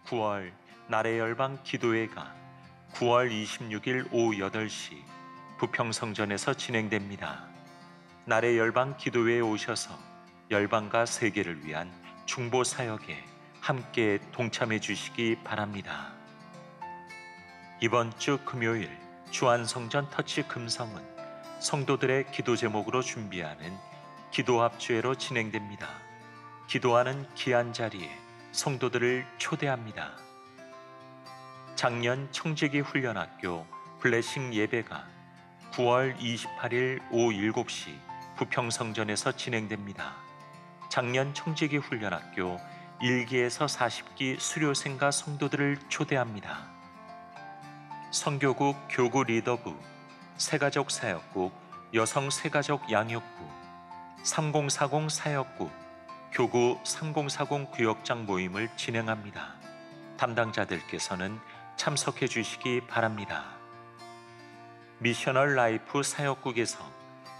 9월 나래 열방 기도회가 9월 26일 오후 8시 부평성전에서 진행됩니다. 나래 열방 기도회에 오셔서 열방과 세계를 위한 중보 사역에 함께 동참해 주시기 바랍니다. 이번 주 금요일 주안성전 터치 금성은 성도들의 기도 제목으로 준비하는 기도합주회로 진행됩니다. 기도하는 귀한 자리에 성도들을 초대합니다. 작년 청지기 훈련학교 블레싱 예배가 9월 28일 오후 7시 부평성전에서 진행됩니다. 작년 청지기 훈련학교 1기에서 40기 수료생과 성도들을 초대합니다. 선교국 교구 리더부, 새가족 사역국, 여성 새가족 양육부, 3040 사역국, 교구 3040 구역장 모임을 진행합니다. 담당자들께서는 참석해 주시기 바랍니다. 미셔널 라이프 사역국에서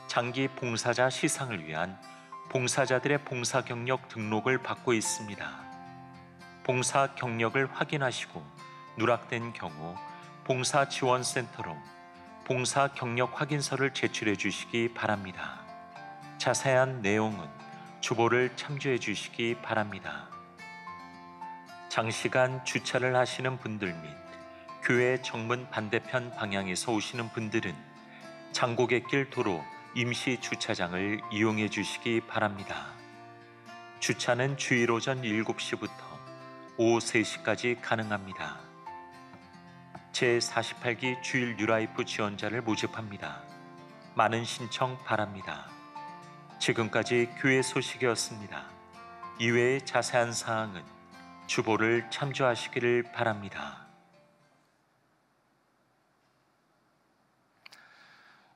장기 봉사자 시상을 위한 봉사자들의 봉사 경력 등록을 받고 있습니다. 봉사 경력을 확인하시고 누락된 경우 봉사지원센터로 봉사 경력 확인서를 제출해 주시기 바랍니다. 자세한 내용은 주보를 참조해 주시기 바랍니다. 장시간 주차를 하시는 분들 및 교회 정문 반대편 방향에서 오시는 분들은 장고객길 도로 임시 주차장을 이용해 주시기 바랍니다. 주차는 주일 오전 7시부터 오후 3시까지 가능합니다. 제48기 주일 뉴라이프 지원자를 모집합니다. 많은 신청 바랍니다. 지금까지 교회 소식이었습니다. 이외의 자세한 사항은 주보를 참조하시기를 바랍니다.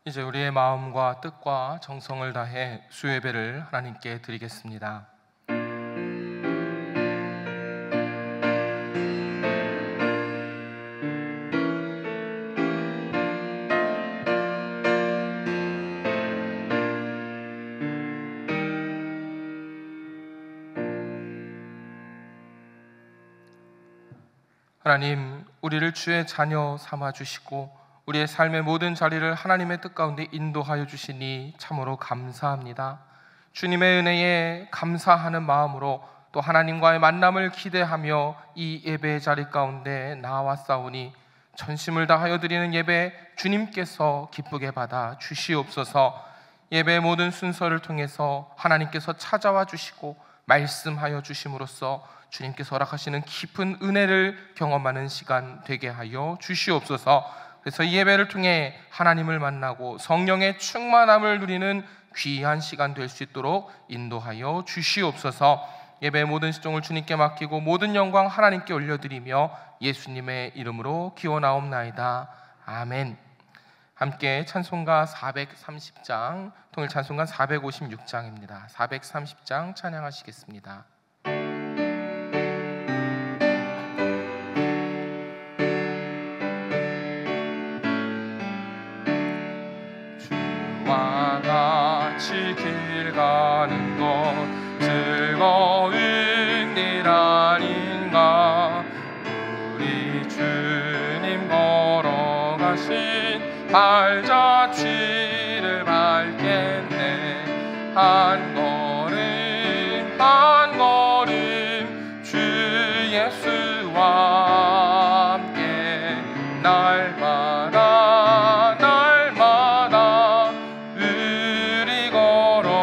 이제 우리의 마음과 뜻과 정성을 다해 수예배를 하나님께 드리겠습니다. 하나님, 우리를 주의 자녀 삼아 주시고 우리의 삶의 모든 자리를 하나님의 뜻 가운데 인도하여 주시니 참으로 감사합니다. 주님의 은혜에 감사하는 마음으로 또 하나님과의 만남을 기대하며 이 예배의 자리 가운데 나와싸우니 전심을 다하여 드리는 예배 주님께서 기쁘게 받아 주시옵소서. 예배의 모든 순서를 통해서 하나님께서 찾아와 주시고 말씀하여 주심으로써 주님께서 허락하시는 깊은 은혜를 경험하는 시간 되게 하여 주시옵소서. 그래서 이 예배를 통해 하나님을 만나고 성령의 충만함을 누리는 귀한 시간 될 수 있도록 인도하여 주시옵소서. 예배의 모든 시종을 주님께 맡기고 모든 영광 하나님께 올려드리며 예수님의 이름으로 기원하옵나이다. 아멘. 함께 찬송가 430장, 통일 찬송가 456장입니다. 430장 찬양하시겠습니다. 주와 같이 길 가는 것 즐거운 일 아닌가. 우리 주님 걸어가신 발자취를 밟겠네. 한 걸음 한 걸음 주 예수와 함께 날마다 날마다 우리 걸어가리.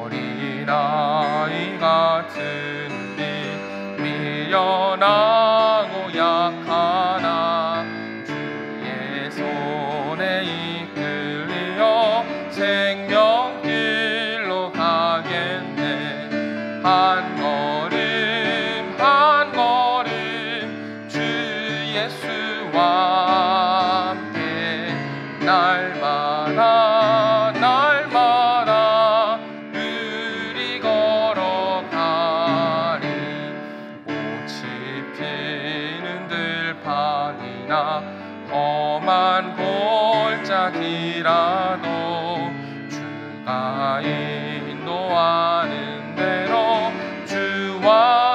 어린아이 같은 빛 미련하고 약하나 주의 손에 이끌려 생명길로 가겠네. 한 걸음 한 걸음 주 예수와 함께 날마다 날마다 우리 걸어가리. 꽃이 피는 들판이나 험한 골짜기라도 주가 인도하는 대로 주와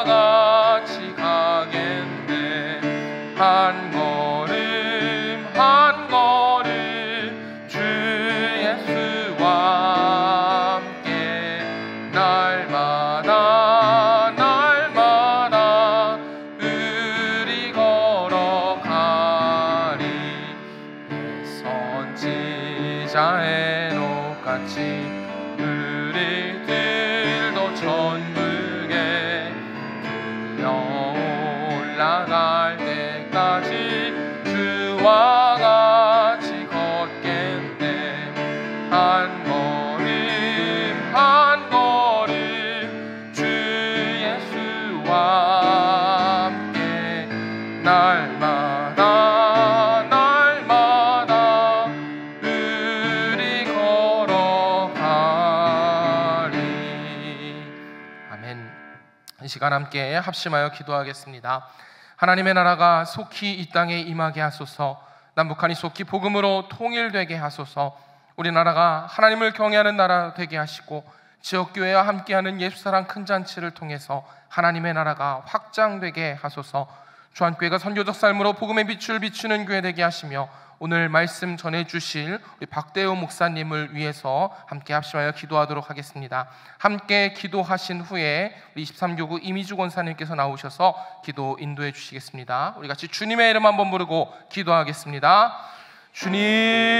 같이 우리들도 천국에 들려 올라갈 때까지 주와 같이 걷겠네. 한 걸음 한 걸음 주 예수와 함께 날마다 날마다 우리 걸어가리. 아멘. 이 시간 함께 합심하여 기도하겠습니다. 하나님의 나라가 속히 이 땅에 임하게 하소서. 남북한이 속히 복음으로 통일되게 하소서. 우리나라가 하나님을 경외하는 나라 되게 하시고 지역교회와 함께하는 예수사랑 큰 잔치를 통해서 하나님의 나라가 확장되게 하소서. 주한교회가 선교적 삶으로 복음의 빛을 비추는 교회 되게 하시며 오늘 말씀 전해주실 우리 박대우 목사님을 위해서 함께 합심하여 기도하도록 하겠습니다. 함께 기도하신 후에 우리 23교구 이미주 권사님께서 나오셔서 기도 인도해 주시겠습니다. 우리 같이 주님의 이름 한번 부르고 기도하겠습니다.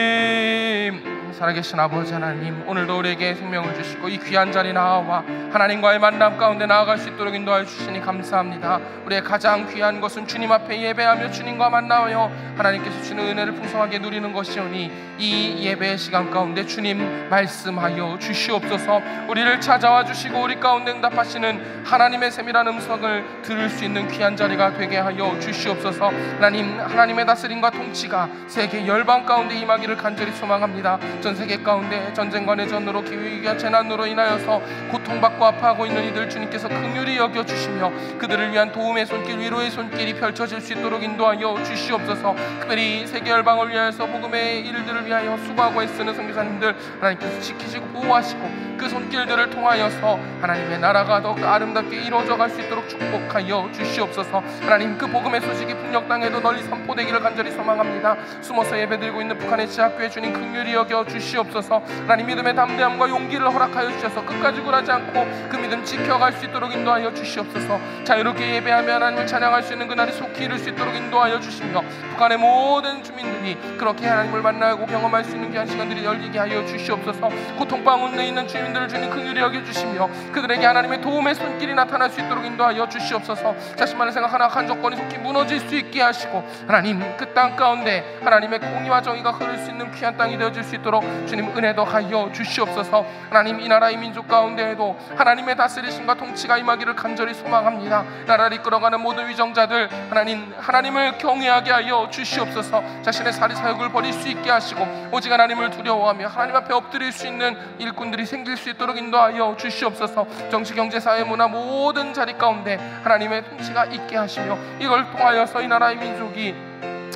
주님, 살아계신 아버지 하나님, 오늘도 우리에게 생명을 주시고 이 귀한 자리 나와 하나님과의 만남 가운데 나아갈 수 있도록 인도하여 주시니 감사합니다. 우리의 가장 귀한 것은 주님 앞에 예배하며 주님과 만나며 하나님께서 주시는 은혜를 풍성하게 누리는 것이오니 이 예배의 시간 가운데 주님 말씀하여 주시옵소서. 우리를 찾아와 주시고 우리 가운데 응답하시는 하나님의 세밀한 음성을 들을 수 있는 귀한 자리가 되게 하여 주시옵소서. 하나님, 하나님의 다스림과 통치가 세계 열방 가운데 임하기를 간절히 소망합니다. 전 세계 가운데 전쟁과 내전으로 기후위기와 재난으로 인하여서 고통받고 아파하고 있는 이들 주님께서 긍휼히 여겨주시며 그들을 위한 도움의 손길, 위로의 손길이 펼쳐질 수 있도록 인도하여 주시옵소서. 특별히 세계 열방을 위하여서 복음의 일들을 위하여 수고하고 애쓰는 선교사님들 하나님께서 지키시고 보호하시고 그 손길들을 통하여서 하나님의 나라가 더욱 아름답게 이루어져 갈 수 있도록 축복하여 주시옵소서. 하나님, 그 복음의 소식이 북녘 땅에도 널리 선포되기를 간절히 소망합니다. 숨어서 예배드리고 있는 북한의 지하교회 주님 긍휼히 여겨 주시옵소서. 하나님, 믿음의 담대함과 용기를 허락하여 주셔서 끝까지 굴하지 않고 그 믿음 지켜갈 수 있도록 인도하여 주시옵소서. 자유롭게 예배하며 하나님을 찬양할 수 있는 그날이 속히 이룰 수 있도록 인도하여 주시며 북한의 모든 주민들이 그렇게 하나님을 만나고 경험할 수 있는 귀한 시간들이 열리게 하여 주시옵소서. 고통방운에 있는 주민들을 주님 긍휼히 여겨주시며 그들에게 하나님의 도움의 손길이 나타날 수 있도록 인도하여 주시옵소서. 자신만을 생각하나 한 조건이 속히 무너질 수 있게 하시고 하나님, 그 땅 가운데 하나님의 공의와 정의가 흐를 수 있는 귀한 땅이 되어질 수 있도록 주님 은혜 더하여 주시옵소서. 하나님, 이 나라의 민족 가운데에도 하나님의 다스리심과 통치가 임하기를 간절히 소망합니다. 나라를 이끌어가는 모든 위정자들 하나님, 하나님을 경외하게 하여 주시옵소서. 자신의 사리사욕을 버릴 수 있게 하시고 오직 하나님을 두려워하며 하나님 앞에 엎드릴 수 있는 일꾼들이 생길 수 있도록 인도하여 주시옵소서. 정치, 경제, 사회, 문화 모든 자리 가운데 하나님의 통치가 있게 하시며 이걸 통하여서 이 나라의 민족이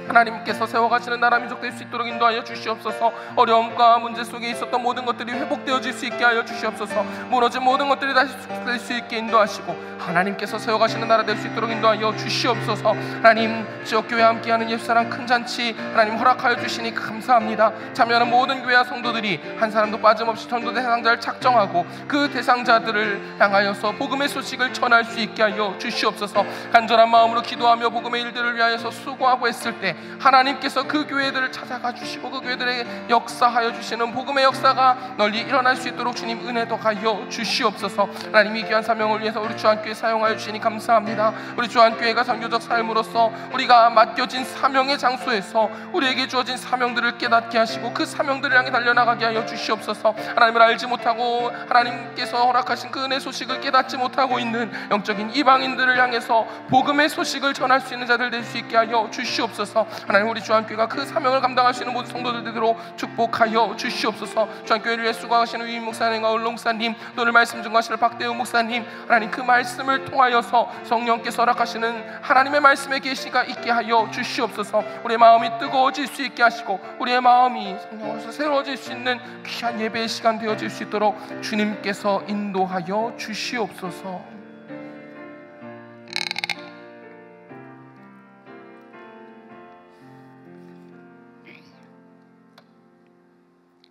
하나님께서 세워가시는 나라 민족 될 수 있도록 인도하여 주시옵소서. 어려움과 문제 속에 있었던 모든 것들이 회복되어질 수 있게 하여 주시옵소서. 무너진 모든 것들이 다시 될 수 있게 인도하시고 하나님께서 세워가시는 나라 될 수 있도록 인도하여 주시옵소서. 하나님, 지역교회 함께하는 예수사랑 큰 잔치 하나님 허락하여 주시니 감사합니다. 참여하는 모든 교회와 성도들이 한 사람도 빠짐없이 전도 대상자를 착정하고 그 대상자들을 향하여서 복음의 소식을 전할 수 있게 하여 주시옵소서. 간절한 마음으로 기도하며 복음의 일들을 위하여서 수고하고 했을 때 하나님께서 그 교회들을 찾아가 주시고 그 교회들에게 역사하여 주시는 복음의 역사가 널리 일어날 수 있도록 주님 은혜 더하여 주시옵소서. 하나님, 이 귀한 사명을 위해서 우리 주한교회 사용하여 주시니 감사합니다. 우리 주한교회가 선교적 삶으로서 우리가 맡겨진 사명의 장소에서 우리에게 주어진 사명들을 깨닫게 하시고 그 사명들을 향해 달려나가게 하여 주시옵소서. 하나님을 알지 못하고 하나님께서 허락하신 그 은혜 소식을 깨닫지 못하고 있는 영적인 이방인들을 향해서 복음의 소식을 전할 수 있는 자들 될 수 있게 하여 주시옵소서. 하나님, 우리 주한교회가 그 사명을 감당할 수 있는 모든 성도들로 축복하여 주시옵소서. 주한교회를 위해 수고하시는 위임 목사님과 을롱 목사님, 또 오늘 말씀 증거하시는 박대우 목사님, 하나님 그 말씀을 통하여서 성령께서 허락하시는 하나님의 말씀의 계시가 있게 하여 주시옵소서. 우리의 마음이 뜨거워질 수 있게 하시고 우리의 마음이 성령으로서 새로워질 수 있는 귀한 예배의 시간 되어질 수 있도록 주님께서 인도하여 주시옵소서.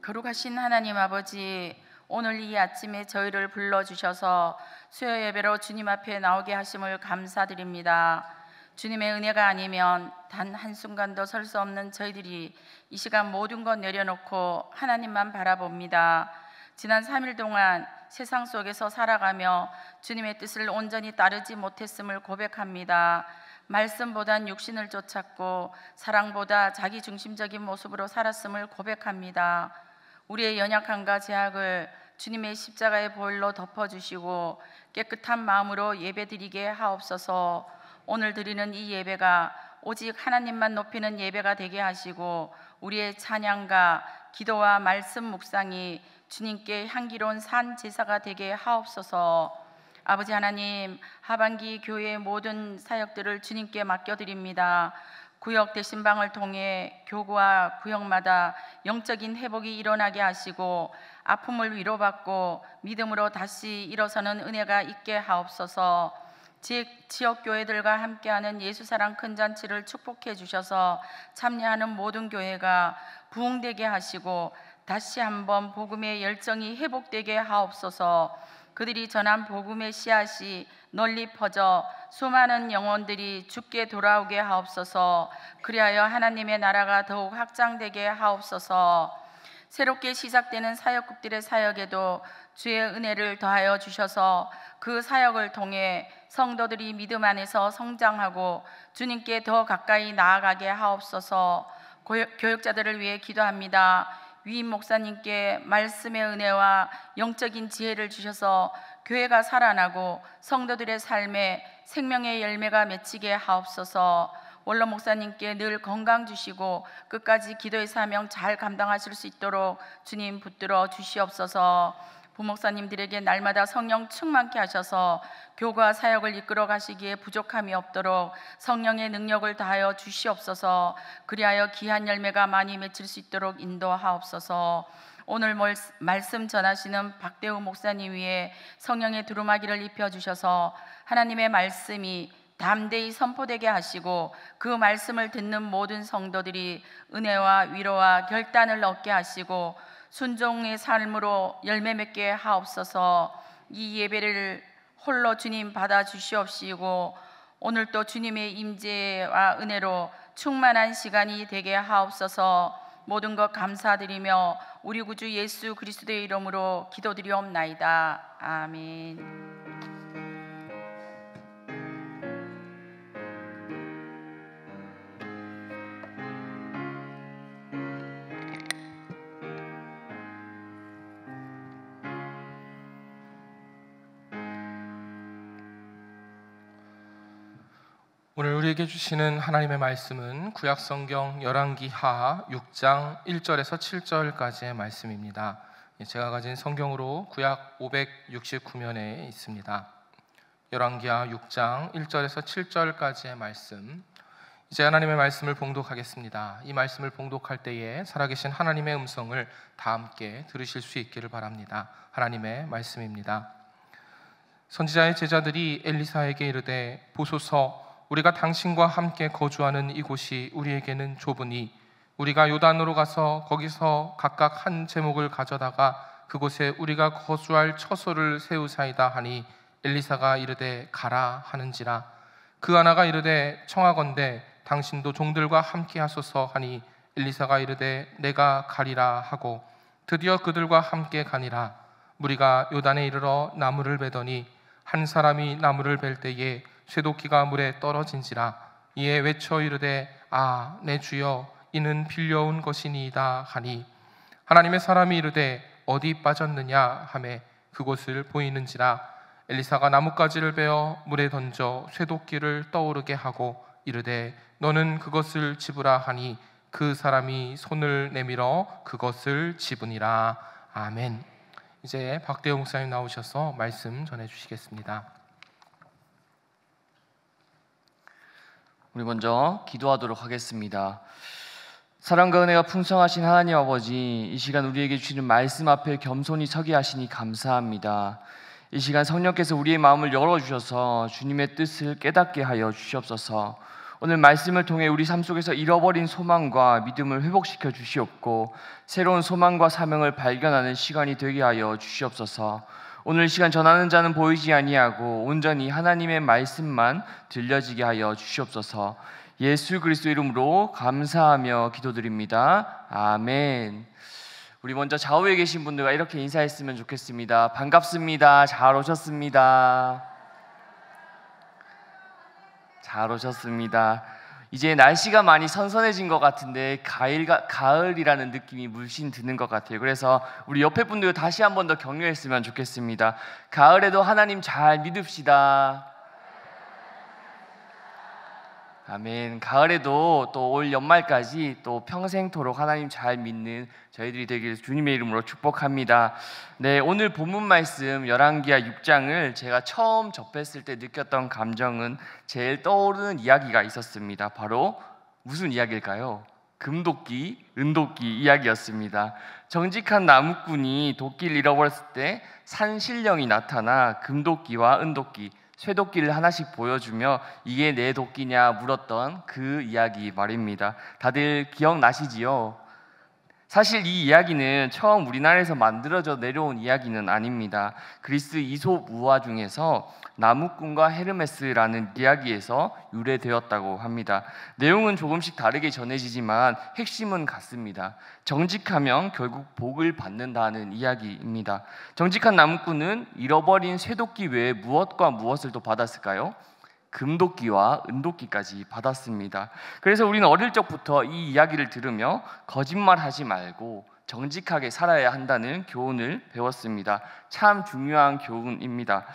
거룩하신 하나님 아버지, 오늘 이 아침에 저희를 불러주셔서 수요 예배로 주님 앞에 나오게 하심을 감사드립니다. 주님의 은혜가 아니면 단 한순간도 설 수 없는 저희들이 이 시간 모든 것 내려놓고 하나님만 바라봅니다. 지난 3일 동안 세상 속에서 살아가며 주님의 뜻을 온전히 따르지 못했음을 고백합니다. 말씀보단 육신을 쫓았고 사랑보다 자기 중심적인 모습으로 살았음을 고백합니다. 우리의 연약함과 제약을 주님의 십자가의 보혈로 덮어주시고 깨끗한 마음으로 예배드리게 하옵소서. 오늘 드리는 이 예배가 오직 하나님만 높이는 예배가 되게 하시고 우리의 찬양과 기도와 말씀 묵상이 주님께 향기로운 산 제사가 되게 하옵소서. 아버지 하나님, 하반기 교회의 모든 사역들을 주님께 맡겨드립니다. 구역 대신방을 통해 교구와 구역마다 영적인 회복이 일어나게 하시고 아픔을 위로받고 믿음으로 다시 일어서는 은혜가 있게 하옵소서. 지역 교회들과 함께하는 예수사랑 큰 잔치를 축복해 주셔서 참여하는 모든 교회가 부흥되게 하시고 다시 한번 복음의 열정이 회복되게 하옵소서. 그들이 전한 복음의 씨앗이 널리 퍼져 수많은 영혼들이 주께 돌아오게 하옵소서. 그리하여 하나님의 나라가 더욱 확장되게 하옵소서. 새롭게 시작되는 사역국들의 사역에도 주의 은혜를 더하여 주셔서 그 사역을 통해 성도들이 믿음 안에서 성장하고 주님께 더 가까이 나아가게 하옵소서. 교역자들을 위해 기도합니다. 위임 목사님께 말씀의 은혜와 영적인 지혜를 주셔서 교회가 살아나고 성도들의 삶에 생명의 열매가 맺히게 하옵소서. 원로 목사님께 늘 건강 주시고 끝까지 기도의 사명 잘 감당하실 수 있도록 주님 붙들어 주시옵소서. 부목사님들에게 날마다 성령 충만케 하셔서 교과 사역을 이끌어 가시기에 부족함이 없도록 성령의 능력을 다하여 주시옵소서. 그리하여 귀한 열매가 많이 맺힐 수 있도록 인도하옵소서. 오늘 말씀 전하시는 박대우 목사님 위에 성령의 두루마기를 입혀주셔서 하나님의 말씀이 담대히 선포되게 하시고 그 말씀을 듣는 모든 성도들이 은혜와 위로와 결단을 얻게 하시고 순종의 삶으로 열매 맺게 하옵소서. 이 예배를 홀로 주님 받아 주시옵시고 오늘 또 주님의 임재와 은혜로 충만한 시간이 되게 하옵소서. 모든 것 감사드리며 우리 구주 예수 그리스도의 이름으로 기도드리옵나이다. 아멘. 오늘 우리에게 주시는 하나님의 말씀은 구약성경 열왕기하 6장 1절에서 7절까지의 말씀입니다. 제가 가진 성경으로 구약 569면에 있습니다. 열왕기하 6장 1절에서 7절까지의 말씀. 이제 하나님의 말씀을 봉독하겠습니다. 이 말씀을 봉독할 때에 살아계신 하나님의 음성을 다 함께 들으실 수 있기를 바랍니다. 하나님의 말씀입니다. 선지자의 제자들이 엘리사에게 이르되 보소서, 우리가 당신과 함께 거주하는 이곳이 우리에게는 좁으니 우리가 요단으로 가서 거기서 각각 한 제목을 가져다가 그곳에 우리가 거주할 처소를 세우사이다 하니 엘리사가 이르되 가라 하는지라. 그 하나가 이르되 청하건대 당신도 종들과 함께 하소서 하니 엘리사가 이르되 내가 가리라 하고 드디어 그들과 함께 가니라. 무리가 요단에 이르러 나무를 베더니 한 사람이 나무를 벨 때에 쇠도끼가 물에 떨어진지라. 이에 외쳐 이르되 아 내 주여 이는 빌려온 것이니이다 하니 하나님의 사람이 이르되 어디 빠졌느냐 하매 그곳을 보이는지라. 엘리사가 나뭇가지를 베어 물에 던져 쇠도끼를 떠오르게 하고 이르되 너는 그것을 집으라 하니 그 사람이 손을 내밀어 그것을 집으니라. 아멘. 이제 박대호 목사님 나오셔서 말씀 전해주시겠습니다. 우리 먼저 기도하도록 하겠습니다. 사랑과 은혜가 풍성하신 하나님 아버지, 이 시간 우리에게 주시는 말씀 앞에 겸손히 서게 하시니 감사합니다. 이 시간 성령께서 우리의 마음을 열어주셔서 주님의 뜻을 깨닫게 하여 주시옵소서. 오늘 말씀을 통해 우리 삶 속에서 잃어버린 소망과 믿음을 회복시켜 주시옵고 새로운 소망과 사명을 발견하는 시간이 되게 하여 주시옵소서. 오늘 시간 전하는 자는 보이지 아니하고 온전히 하나님의 말씀만 들려지게 하여 주시옵소서. 예수 그리스도 이름으로 감사하며 기도드립니다. 아멘. 우리 먼저 좌우에 계신 분들과 이렇게 인사했으면 좋겠습니다. 반갑습니다. 잘 오셨습니다. 잘 오셨습니다. 이제 날씨가 많이 선선해진 것 같은데 가을이라는 느낌이 물씬 드는 것 같아요. 그래서 우리 옆에 분들 다시 한 번 더 격려했으면 좋겠습니다. 가을에도 하나님 잘 믿읍시다. 아멘. 가을에도 또 올 연말까지 또 평생토록 하나님 잘 믿는 저희들이 되길 주님의 이름으로 축복합니다. 네, 오늘 본문 말씀 열왕기하 6장을 제가 처음 접했을 때 느꼈던 감정은 제일 떠오르는 이야기가 있었습니다. 바로 무슨 이야기일까요? 금도끼, 은도끼 이야기였습니다. 정직한 나무꾼이 도끼를 잃어버렸을 때 산신령이 나타나 금도끼와 은도끼, 쇠도끼를 하나씩 보여주며 이게 내 도끼냐 물었던 그 이야기 말입니다. 다들 기억나시지요? 사실 이 이야기는 처음 우리나라에서 만들어져 내려온 이야기는 아닙니다. 그리스 이솝 우화 중에서 나무꾼과 헤르메스라는 이야기에서 유래되었다고 합니다. 내용은 조금씩 다르게 전해지지만 핵심은 같습니다. 정직하면 결국 복을 받는다는 이야기입니다. 정직한 나무꾼은 잃어버린 쇠도끼 외에 무엇과 무엇을 또 받았을까요? 금도끼와 은도끼까지 받았습니다. 그래서 우리는 어릴 적부터 이 이야기를 들으며 거짓말하지 말고 정직하게 살아야 한다는 교훈을 배웠습니다. 참 중요한 교훈입니다.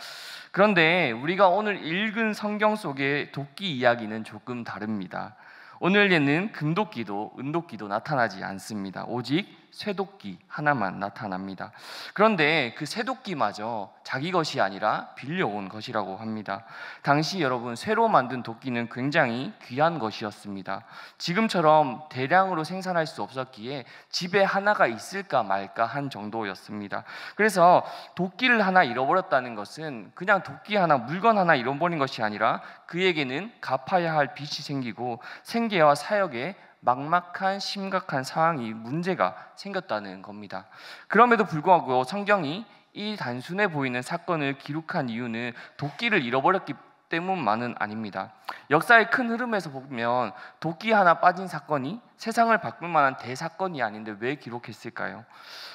그런데 우리가 오늘 읽은 성경 속의 도끼 이야기는 조금 다릅니다. 오늘에는 금도끼도 은도끼도 나타나지 않습니다. 오직 쇠도끼 하나만 나타납니다. 그런데 그 쇠도끼마저 자기 것이 아니라 빌려온 것이라고 합니다. 당시 여러분, 쇠로 만든 도끼는 굉장히 귀한 것이었습니다. 지금처럼 대량으로 생산할 수 없었기에 집에 하나가 있을까 말까 한 정도였습니다. 그래서 도끼를 하나 잃어버렸다는 것은 그냥 도끼 하나, 물건 하나 잃어버린 것이 아니라 그에게는 갚아야 할 빚이 생기고 생계와 사역에 막막한 심각한 상황이 문제가 생겼다는 겁니다. 그럼에도 불구하고 성경이 이 단순해 보이는 사건을 기록한 이유는 도끼를 잃어버렸기 때문만은 아닙니다. 역사의 큰 흐름에서 보면 도끼 하나 빠진 사건이 세상을 바꿀 만한 대사건이 아닌데 왜 기록했을까요?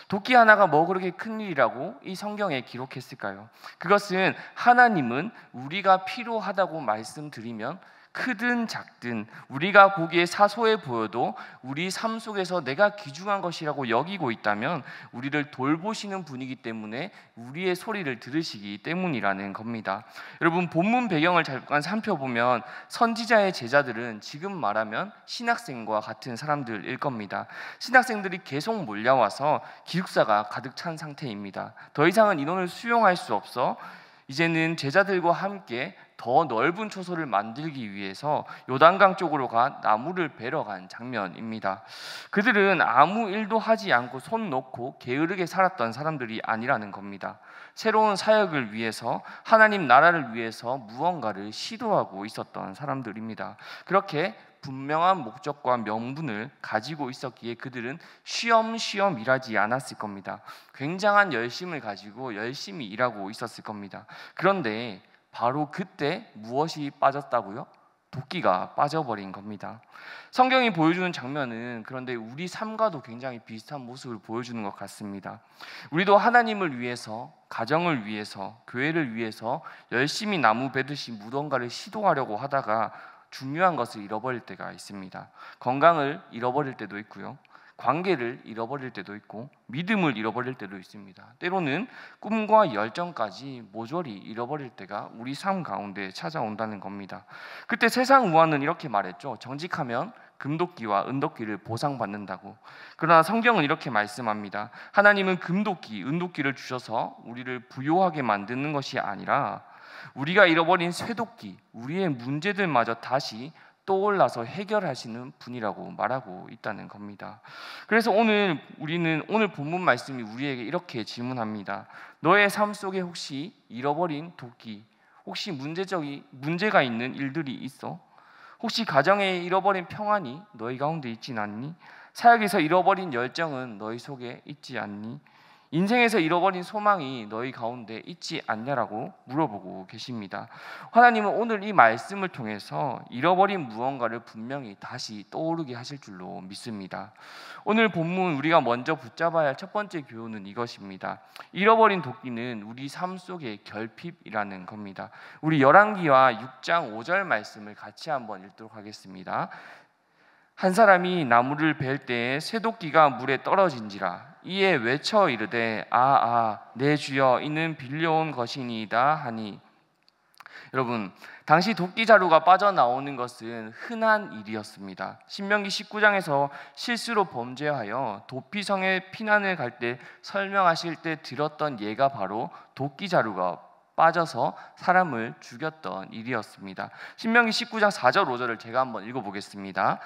도끼 하나가 뭐 그렇게 큰 일이라고 이 성경에 기록했을까요? 그것은 하나님은 우리가 필요하다고 말씀드리면 크든 작든 우리가 보기에 사소해 보여도 우리 삶 속에서 내가 귀중한 것이라고 여기고 있다면 우리를 돌보시는 분이기 때문에 우리의 소리를 들으시기 때문이라는 겁니다. 여러분, 본문 배경을 잠깐 살펴보면 선지자의 제자들은 지금 말하면 신학생과 같은 사람들일 겁니다. 신학생들이 계속 몰려와서 기숙사가 가득 찬 상태입니다. 더 이상은 인원을 수용할 수 없어 이제는 제자들과 함께 더 넓은 초소를 만들기 위해서 요단강 쪽으로 가 나무를 베러 간 장면입니다. 그들은 아무 일도 하지 않고 손 놓고 게으르게 살았던 사람들이 아니라는 겁니다. 새로운 사역을 위해서, 하나님 나라를 위해서 무언가를 시도하고 있었던 사람들입니다. 그렇게 분명한 목적과 명분을 가지고 있었기에 그들은 쉬엄쉬엄 일하지 않았을 겁니다. 굉장한 열심을 가지고 열심히 일하고 있었을 겁니다. 그런데 바로 그때 무엇이 빠졌다고요? 도끼가 빠져버린 겁니다. 성경이 보여주는 장면은 그런데 우리 삶과도 굉장히 비슷한 모습을 보여주는 것 같습니다. 우리도 하나님을 위해서, 가정을 위해서, 교회를 위해서 열심히 나무 베듯이 무언가를 시도하려고 하다가 중요한 것을 잃어버릴 때가 있습니다. 건강을 잃어버릴 때도 있고요, 관계를 잃어버릴 때도 있고 믿음을 잃어버릴 때도 있습니다. 때로는 꿈과 열정까지 모조리 잃어버릴 때가 우리 삶 가운데 찾아온다는 겁니다. 그때 세상 우화는 이렇게 말했죠. 정직하면 금도끼와 은도끼를 보상받는다고. 그러나 성경은 이렇게 말씀합니다. 하나님은 금도끼, 은도끼를 주셔서 우리를 부요하게 만드는 것이 아니라 우리가 잃어버린 쇠도끼, 우리의 문제들마저 다시 떠올라서 해결하시는 분이라고 말하고 있다는 겁니다. 그래서 오늘 본문 말씀이 우리에게 이렇게 질문합니다. 너의 삶 속에 혹시 잃어버린 도끼, 혹시 문제가 있는 일들이 있어? 혹시 가정에 잃어버린 평안이 너희 가운데 있진 않니? 사역에서 잃어버린 열정은 너희 속에 있지 않니? 인생에서 잃어버린 소망이 너희 가운데 있지 않냐라고 물어보고 계십니다. 하나님은 오늘 이 말씀을 통해서 잃어버린 무언가를 분명히 다시 떠오르게 하실 줄로 믿습니다. 오늘 본문 우리가 먼저 붙잡아야 할 첫 번째 교훈은 이것입니다. 잃어버린 도끼는 우리 삶 속의 결핍이라는 겁니다. 우리 열왕기와 6장 5절 말씀을 같이 한번 읽도록 하겠습니다. 한 사람이 나무를 벨 때에 쇠도끼가 물에 떨어진지라 이에 외쳐 이르되 내 주여 이는 빌려온 것이니이다 하니. 여러분, 당시 도끼 자루가 빠져나오는 것은 흔한 일이었습니다. 신명기 19장에서 실수로 범죄하여 도피성에 피난을 갈 때 설명하실 때 들었던 예가 바로 도끼 자루가 빠져서 사람을 죽였던 일이었습니다. 신명기 19장 4절 5절을 제가 한번 읽어보겠습니다.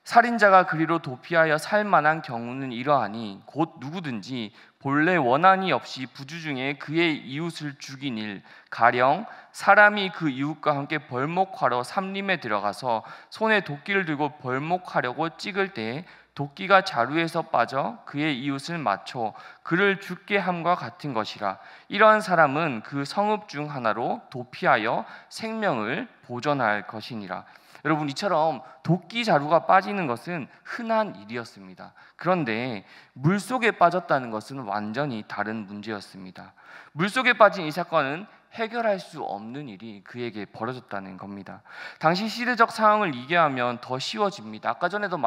살인자가 그리로 도피하여 살 만한 경우는 이러하니 곧 누구든지 본래 원한이 없이 부주 중에 그의 이웃을 죽인 일, 가령 사람이 그 이웃과 함께 벌목하러 삼림에 들어가서 손에 도끼를 들고 벌목하려고 찍을 때에 도끼가 자루에서 빠져 그의 이웃을 맞춰 그를 죽게 함과 같은 것이라. 이러한 사람은 그 성읍 중 하나로 도피하여 생명을 보존할 것이니라. 여러분, 이처럼 도끼 자루가 빠지는 것은 흔한 일이었습니다. 그런데 물속에 빠졌다는 것은 완전히 다른 문제였습니다. 물속에 빠진 이 사건은 해결할 수 없는 일이 그에게 벌어졌다는 겁니다. 당시 시대적 상황을 이해하면 더 쉬워집니다. 아까 전에도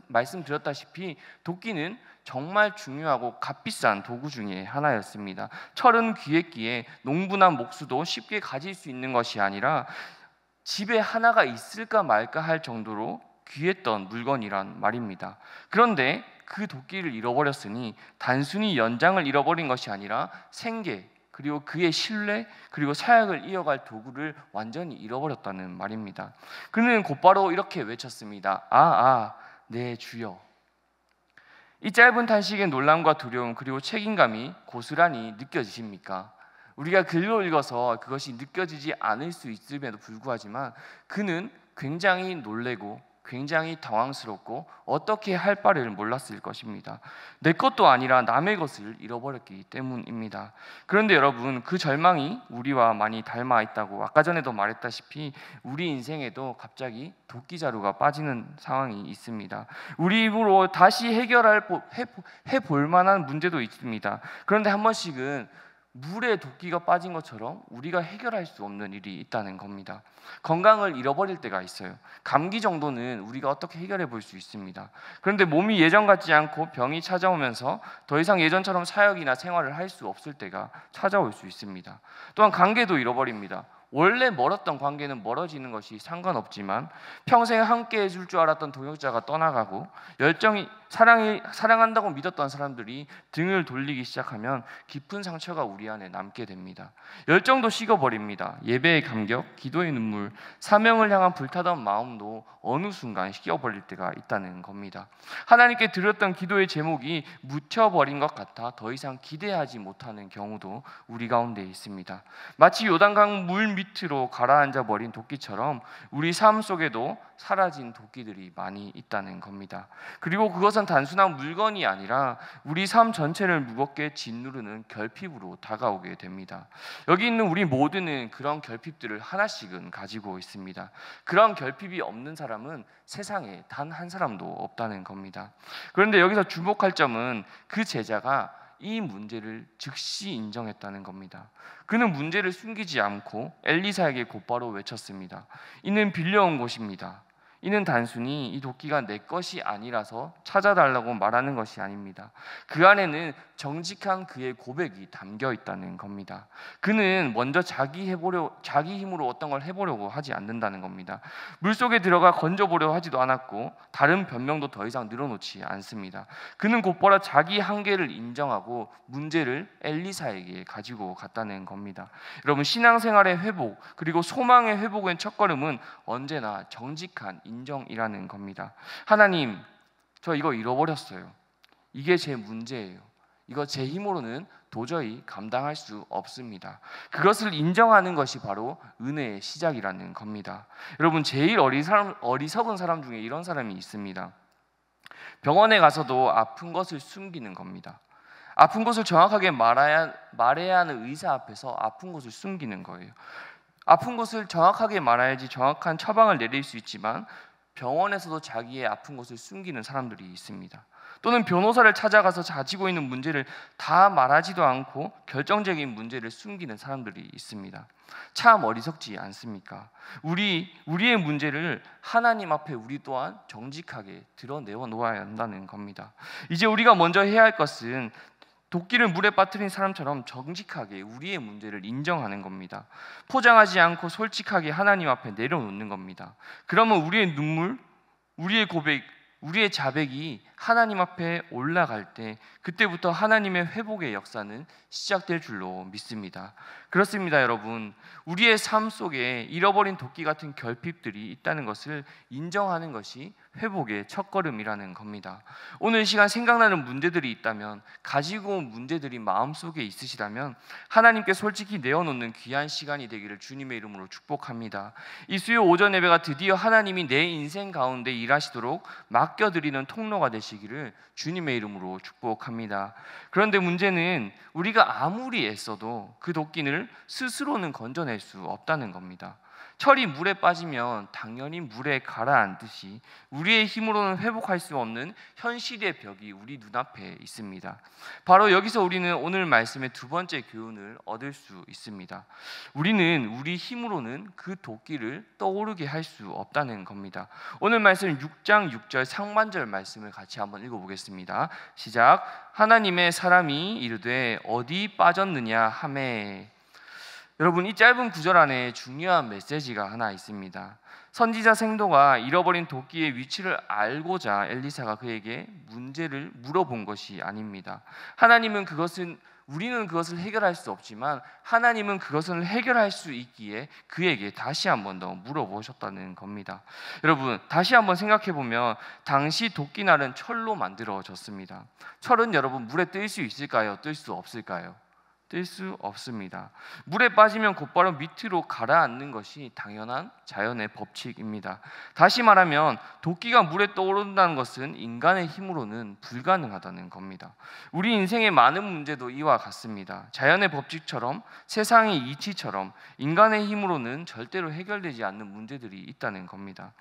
말씀드렸다시피 도끼는 정말 중요하고 값비싼 도구 중에 하나였습니다. 철은 귀했기에 농부나 목수도 쉽게 가질 수 있는 것이 아니라 집에 하나가 있을까 말까 할 정도로 귀했던 물건이란 말입니다. 그런데 그 도끼를 잃어버렸으니 단순히 연장을 잃어버린 것이 아니라 생계, 그리고 그의 신뢰, 그리고 사역을 이어갈 도구를 완전히 잃어버렸다는 말입니다. 그는 곧바로 이렇게 외쳤습니다. 네 주여. 이 짧은 탄식의 놀람과 두려움 그리고 책임감이 고스란히 느껴지십니까? 우리가 글로 읽어서 그것이 느껴지지 않을 수 있음에도 불구하지만 그는 굉장히 놀래고 굉장히 당황스럽고 어떻게 할 바를 몰랐을 것입니다. 내 것도 아니라 남의 것을 잃어버렸기 때문입니다. 그런데 여러분, 그 절망이 우리와 많이 닮아 있다고 아까 전에도 말했다시피 우리 인생에도 갑자기 도끼 자루가 빠지는 상황이 있습니다. 우리 입으로 다시 해볼 만한 문제도 있습니다. 그런데 한 번씩은 물에 도끼가 빠진 것처럼 우리가 해결할 수 없는 일이 있다는 겁니다. 건강을 잃어버릴 때가 있어요. 감기 정도는 우리가 어떻게 해결해 볼 수 있습니다. 그런데 몸이 예전 같지 않고 병이 찾아오면서 더 이상 예전처럼 사역이나 생활을 할 수 없을 때가 찾아올 수 있습니다. 또한 관계도 잃어버립니다. 원래 멀었던 관계는 멀어지는 것이 상관없지만 평생 함께 해줄 줄 알았던 동역자가 떠나가고 사랑한다고 믿었던 사람들이 등을 돌리기 시작하면 깊은 상처가 우리 안에 남게 됩니다. 열정도 식어버립니다. 예배의 감격, 기도의 눈물, 사명을 향한 불타던 마음도 어느 순간 식어버릴 때가 있다는 겁니다. 하나님께 드렸던 기도의 제목이 묻혀버린 것 같아 더 이상 기대하지 못하는 경우도 우리 가운데 있습니다. 마치 요단강 물 밑으로 가라앉아 버린 도끼처럼 우리 삶 속에도 사라진 도끼들이 많이 있다는 겁니다. 그리고 그것은 단순한 물건이 아니라 우리 삶 전체를 무겁게 짓누르는 결핍으로 다가오게 됩니다. 여기 있는 우리 모두는 그런 결핍들을 하나씩은 가지고 있습니다. 그런 결핍이 없는 사람은 세상에 단 한 사람도 없다는 겁니다. 그런데 여기서 주목할 점은 그 제자가 이 문제를 즉시 인정했다는 겁니다. 그는 문제를 숨기지 않고 엘리사에게 곧바로 외쳤습니다. 이는 빌려온 곳입니다. 이는 단순히 이 도끼가 내 것이 아니라서 찾아달라고 말하는 것이 아닙니다. 그 안에는 정직한 그의 고백이 담겨 있다는 겁니다. 그는 먼저 자기 힘으로 어떤 걸 해보려고 하지 않는다는 겁니다. 물속에 들어가 건져보려 하지도 않았고 다른 변명도 더 이상 늘어놓지 않습니다. 그는 곧바로 자기 한계를 인정하고 문제를 엘리사에게 가지고 갔다는 겁니다. 여러분, 신앙생활의 회복 그리고 소망의 회복의 첫걸음은 언제나 정직한 인정이라는 겁니다. 하나님, 저 이거 잃어버렸어요. 이게 제 문제예요. 이거 제 힘으로는 도저히 감당할 수 없습니다. 그것을 인정하는 것이 바로 은혜의 시작이라는 겁니다. 여러분, 제일 어리석은 사람 중에 이런 사람이 있습니다. 병원에 가서도 아픈 것을 숨기는 겁니다. 아픈 곳을 정확하게 말해야 하는 의사 앞에서 아픈 곳을 숨기는 거예요. 아픈 곳을 정확하게 말해야지 정확한 처방을 내릴 수 있지만 병원에서도 자기의 아픈 곳을 숨기는 사람들이 있습니다. 또는 변호사를 찾아가서 가지고 있는 문제를 다 말하지도 않고 결정적인 문제를 숨기는 사람들이 있습니다. 참 어리석지 않습니까? 우리의 문제를 하나님 앞에 우리 또한 정직하게 드러내어 놓아야 한다는 겁니다. 이제 우리가 먼저 해야 할 것은 도끼를 물에 빠뜨린 사람처럼 정직하게 우리의 문제를 인정하는 겁니다. 포장하지 않고 솔직하게 하나님 앞에 내려놓는 겁니다. 그러면 우리의 눈물, 우리의 고백, 우리의 자백이 하나님 앞에 올라갈 때 그때부터 하나님의 회복의 역사는 시작될 줄로 믿습니다. 그렇습니다, 여러분. 우리의 삶 속에 잃어버린 도끼 같은 결핍들이 있다는 것을 인정하는 것이 회복의 첫걸음이라는 겁니다. 오늘 시간 생각나는 문제들이 있다면, 가지고 온 문제들이 마음속에 있으시다면 하나님께 솔직히 내어놓는 귀한 시간이 되기를 주님의 이름으로 축복합니다. 이 수요 오전 예배가 드디어 하나님이 내 인생 가운데 일하시도록 맡겨드리는 통로가 되시기를 주님의 이름으로 축복합니다. 그런데 문제는 우리가 아무리 애써도 그 도끼를 스스로는 건져낼 수 없다는 겁니다. 철이 물에 빠지면 당연히 물에 가라앉듯이 우리의 힘으로는 회복할 수 없는 현실의 벽이 우리 눈앞에 있습니다. 바로 여기서 우리는 오늘 말씀의 두 번째 교훈을 얻을 수 있습니다. 우리는 우리 힘으로는 그 도끼를 떠오르게 할 수 없다는 겁니다. 오늘 말씀 6장 6절 상반절 말씀을 같이 한번 읽어보겠습니다. 시작. 하나님의 사람이 이르되 어디 빠졌느냐 하매. 여러분, 이 짧은 구절 안에 중요한 메시지가 하나 있습니다. 선지자 생도가 잃어버린 도끼의 위치를 알고자 엘리사가 그에게 문제를 물어본 것이 아닙니다. 우리는 그것을 해결할 수 없지만 하나님은 그것을 해결할 수 있기에 그에게 다시 한 번 더 물어보셨다는 겁니다. 여러분, 다시 한번 생각해 보면 당시 도끼날은 철로 만들어졌습니다. 철은 여러분 물에 뜰 수 있을까요? 뜰 수 없을까요? 뜰 수 없습니다. 물에 빠지면 곧바로 밑으로 가라앉는 것이 당연한 자연의 법칙입니다. 다시 말하면 도끼가 물에 떠오른다는 것은 인간의 힘으로는 불가능하다는 겁니다. 우리 인생의 많은 문제도 이와 같습니다. 자연의 법칙처럼, 세상의 이치처럼 인간의 힘으로는 절대로 해결되지 않는 문제들이 있다는 겁니다.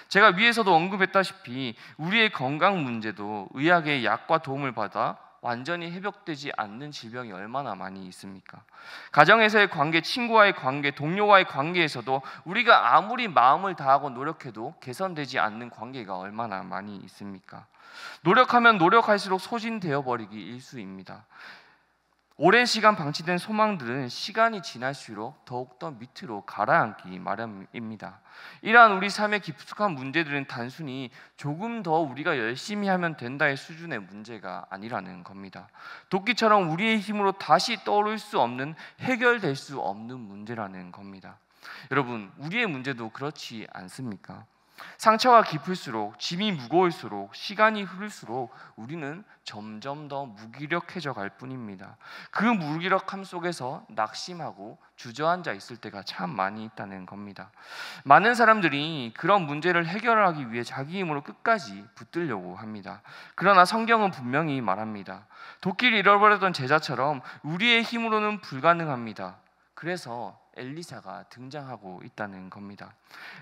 제가 위에서도 언급했다시피 우리의 건강 문제도 의학의 약과 도움을 받아 완전히 회복되지 않는 질병이 얼마나 많이 있습니까? 가정에서의 관계, 친구와의 관계, 동료와의 관계에서도 우리가 아무리 마음을 다하고 노력해도 개선되지 않는 관계가 얼마나 많이 있습니까? 노력하면 노력할수록 소진되어 버리기 일쑤입니다. 오랜 시간 방치된 소망들은 시간이 지날수록 더욱더 밑으로 가라앉기 마련입니다. 이러한 우리 삶의 깊숙한 문제들은 단순히 조금 더 우리가 열심히 하면 된다의 수준의 문제가 아니라는 겁니다. 도끼처럼 우리의 힘으로 다시 떠오를 수 없는, 해결될 수 없는 문제라는 겁니다. 여러분, 우리의 문제도 그렇지 않습니까? 상처가 깊을수록, 짐이 무거울수록, 시간이 흐를수록 우리는 점점 더 무기력해져 갈 뿐입니다. 그 무기력함 속에서 낙심하고 주저앉아 있을 때가 참 많이 있다는 겁니다. 많은 사람들이 그런 문제를 해결하기 위해 자기 힘으로 끝까지 붙들려고 합니다. 그러나 성경은 분명히 말합니다. 도끼를 잃어버렸던 제자처럼 우리의 힘으로는 불가능합니다. 그래서 엘리사가 등장하고 있다는 겁니다.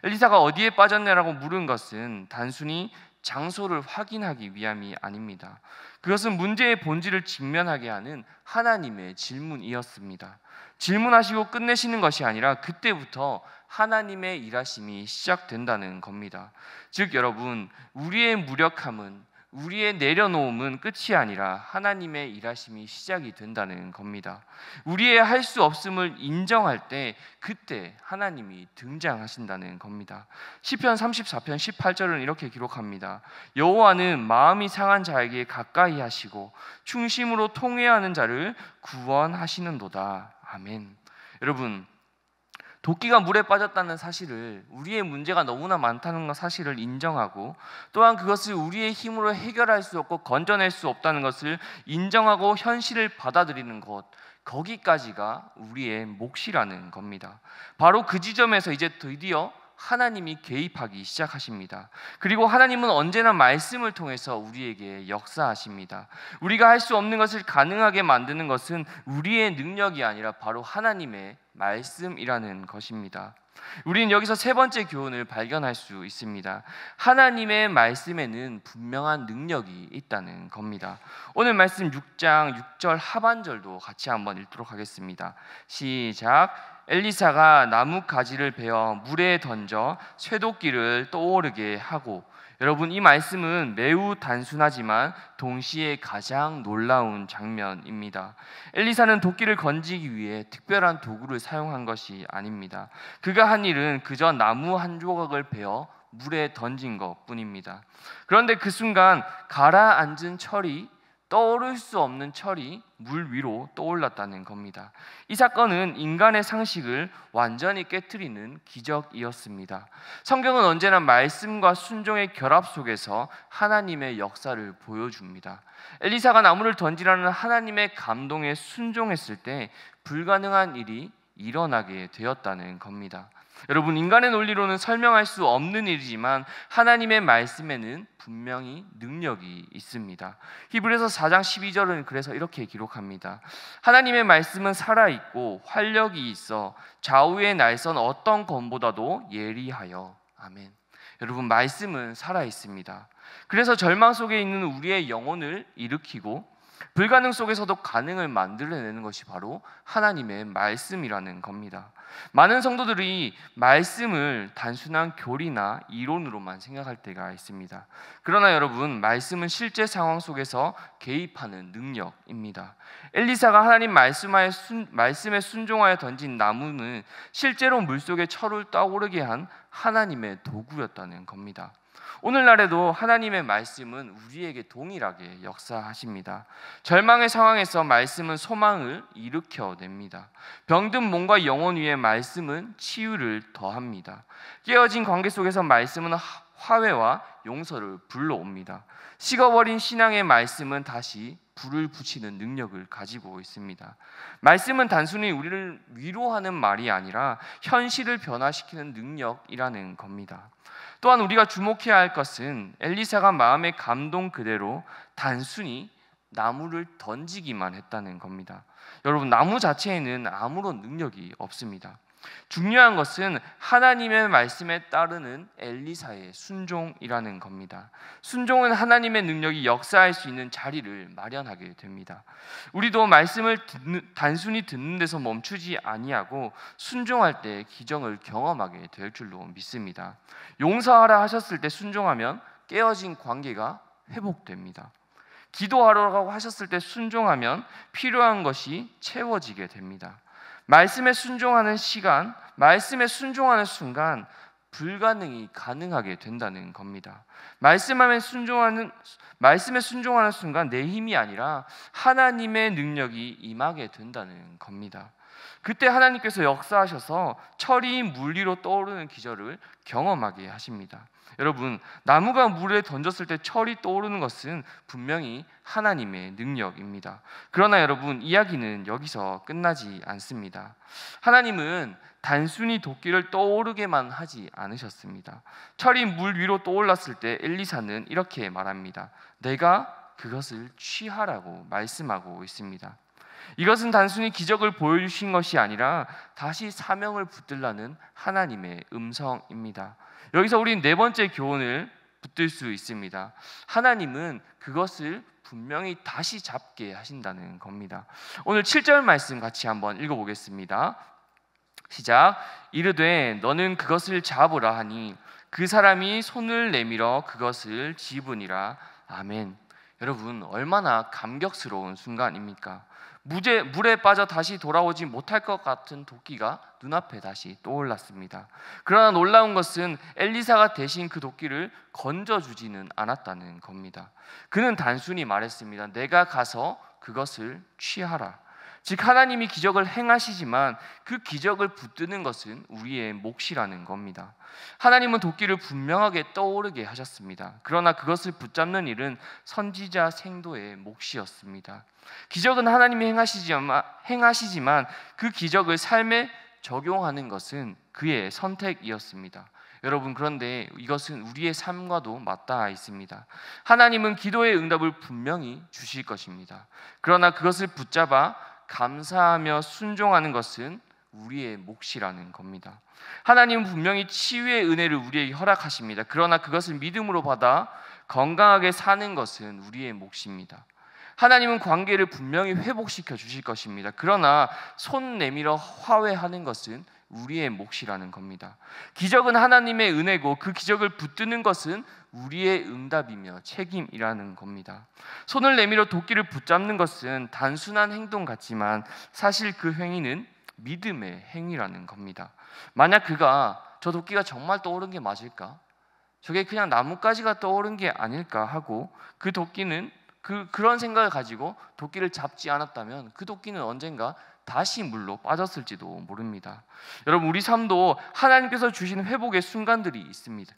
엘리사가 어디에 빠졌냐라고 물은 것은 단순히 장소를 확인하기 위함이 아닙니다. 그것은 문제의 본질을 직면하게 하는 하나님의 질문이었습니다. 질문하시고 끝내시는 것이 아니라 그때부터 하나님의 일하심이 시작된다는 겁니다. 즉 여러분, 우리의 무력함은, 우리의 내려놓음은 끝이 아니라 하나님의 일하심이 시작이 된다는 겁니다. 우리의 할 수 없음을 인정할 때 그때 하나님이 등장하신다는 겁니다. 시편 34편 18절은 이렇게 기록합니다. 여호와는 마음이 상한 자에게 가까이 하시고 충심으로 통회하는 자를 구원하시는도다. 아멘. 여러분, 도끼가 물에 빠졌다는 사실을, 우리의 문제가 너무나 많다는 사실을 인정하고 또한 그것을 우리의 힘으로 해결할 수 없고 건져낼 수 없다는 것을 인정하고 현실을 받아들이는 것, 거기까지가 우리의 몫이라는 겁니다. 바로 그 지점에서 이제 드디어 하나님이 개입하기 시작하십니다. 그리고 하나님은 언제나 말씀을 통해서 우리에게 역사하십니다. 우리가 할 수 없는 것을 가능하게 만드는 것은 우리의 능력이 아니라 바로 하나님의 말씀이라는 것입니다. 우리는 여기서 세 번째 교훈을 발견할 수 있습니다. 하나님의 말씀에는 분명한 능력이 있다는 겁니다. 오늘 말씀 6장 6절 하반절도 같이 한번 읽도록 하겠습니다. 시작. 엘리사가 나무 가지를 베어 물에 던져 쇠도끼를 떠오르게 하고. 여러분, 이 말씀은 매우 단순하지만 동시에 가장 놀라운 장면입니다. 엘리사는 도끼를 건지기 위해 특별한 도구를 사용한 것이 아닙니다. 그가 한 일은 그저 나무 한 조각을 베어 물에 던진 것뿐입니다. 그런데 그 순간 가라앉은 철이, 떠오를 수 없는 철이 물 위로 떠올랐다는 겁니다. 이 사건은 인간의 상식을 완전히 깨트리는 기적이었습니다. 성경은 언제나 말씀과 순종의 결합 속에서 하나님의 역사를 보여줍니다. 엘리사가 나무를 던지라는 하나님의 감동에 순종했을 때 불가능한 일이 일어나게 되었다는 겁니다. 여러분, 인간의 논리로는 설명할 수 없는 일이지만 하나님의 말씀에는 분명히 능력이 있습니다. 히브리서 4장 12절은 그래서 이렇게 기록합니다. 하나님의 말씀은 살아있고 활력이 있어 좌우의 날선 어떤 검보다도 예리하여. 아멘. 여러분, 말씀은 살아있습니다. 그래서 절망 속에 있는 우리의 영혼을 일으키고 불가능 속에서도 가능을 만들어내는 것이 바로 하나님의 말씀이라는 겁니다. 많은 성도들이 말씀을 단순한 교리나 이론으로만 생각할 때가 있습니다. 그러나 여러분, 말씀은 실제 상황 속에서 개입하는 능력입니다. 엘리사가 하나님 말씀에 순종하여 던진 나무는 실제로 물속에 철을 떠오르게 한 하나님의 도구였다는 겁니다. 오늘날에도 하나님의 말씀은 우리에게 동일하게 역사하십니다. 절망의 상황에서 말씀은 소망을 일으켜냅니다. 병든 몸과 영혼 위에 말씀은 치유를 더합니다. 깨어진 관계 속에서 말씀은 화해와 용서를 불러옵니다. 식어버린 신앙의 말씀은 다시 불을 붙이는 능력을 가지고 있습니다. 말씀은 단순히 우리를 위로하는 말이 아니라 현실을 변화시키는 능력이라는 겁니다. 또한 우리가 주목해야 할 것은 엘리사가 마음의 감동 그대로 단순히 나무를 던지기만 했다는 겁니다. 여러분, 나무 자체에는 아무런 능력이 없습니다. 중요한 것은 하나님의 말씀에 따르는 엘리사의 순종이라는 겁니다. 순종은 하나님의 능력이 역사할 수 있는 자리를 마련하게 됩니다. 우리도 말씀을 단순히 듣는 데서 멈추지 아니하고 순종할 때 기적을 경험하게 될 줄로 믿습니다. 용서하라 하셨을 때 순종하면 깨어진 관계가 회복됩니다. 기도하라고 하셨을 때 순종하면 필요한 것이 채워지게 됩니다. 말씀에 순종하는 순간 불가능이 가능하게 된다는 겁니다. 말씀에 순종하는 순간 내 힘이 아니라 하나님의 능력이 임하게 된다는 겁니다. 그때 하나님께서 역사하셔서 철이 물 위로 떠오르는 기적을 경험하게 하십니다. 여러분, 나무가 물에 던졌을 때 철이 떠오르는 것은 분명히 하나님의 능력입니다. 그러나 여러분, 이야기는 여기서 끝나지 않습니다. 하나님은 단순히 도끼를 떠오르게만 하지 않으셨습니다. 철이 물 위로 떠올랐을 때 엘리사는 이렇게 말합니다. 내가 그것을 취하라고 말씀하고 있습니다. 이것은 단순히 기적을 보여주신 것이 아니라 다시 사명을 붙들라는 하나님의 음성입니다. 여기서 우리는 네 번째 교훈을 붙들 수 있습니다. 하나님은 그것을 분명히 다시 잡게 하신다는 겁니다. 오늘 7절 말씀 같이 한번 읽어보겠습니다. 시작. 이르되 너는 그것을 잡으라 하니 그 사람이 손을 내밀어 그것을 집으니라. 아멘. 여러분, 얼마나 감격스러운 순간입니까? 물에 빠져 다시 돌아오지 못할 것 같은 도끼가 눈앞에 다시 떠올랐습니다. 그러나 놀라운 것은 엘리사가 대신 그 도끼를 건져주지는 않았다는 겁니다. 그는 단순히 말했습니다. 내가 가서 그것을 취하라. 즉, 하나님이 기적을 행하시지만 그 기적을 붙드는 것은 우리의 몫이라는 겁니다. 하나님은 도끼를 분명하게 떠오르게 하셨습니다. 그러나 그것을 붙잡는 일은 선지자 생도의 몫이었습니다. 기적은 하나님이 행하시지만 그 기적을 삶에 적용하는 것은 그의 선택이었습니다. 여러분, 그런데 이것은 우리의 삶과도 맞닿아 있습니다. 하나님은 기도의 응답을 분명히 주실 것입니다. 그러나 그것을 붙잡아 감사하며 순종하는 것은 우리의 몫이라는 겁니다. 하나님은 분명히 치유의 은혜를 우리에게 허락하십니다. 그러나 그것을 믿음으로 받아 건강하게 사는 것은 우리의 몫입니다. 하나님은 관계를 분명히 회복시켜 주실 것입니다. 그러나 손 내밀어 화해하는 것은 우리의 몫이라는 겁니다. 기적은 하나님의 은혜고 그 기적을 붙드는 것은 우리의 응답이며 책임이라는 겁니다. 손을 내밀어 도끼를 붙잡는 것은 단순한 행동 같지만 사실 그 행위는 믿음의 행위라는 겁니다. 만약 그가 저 도끼가 정말 떠오른 게 맞을까? 저게 그냥 나뭇가지가 떠오른 게 아닐까 하고 그 도끼는 그런 생각을 가지고 도끼를 잡지 않았다면 그 도끼는 언젠가 다시 물로 빠졌을지도 모릅니다. 여러분, 우리 삶도 하나님께서 주신 회복의 순간들이 있습니다.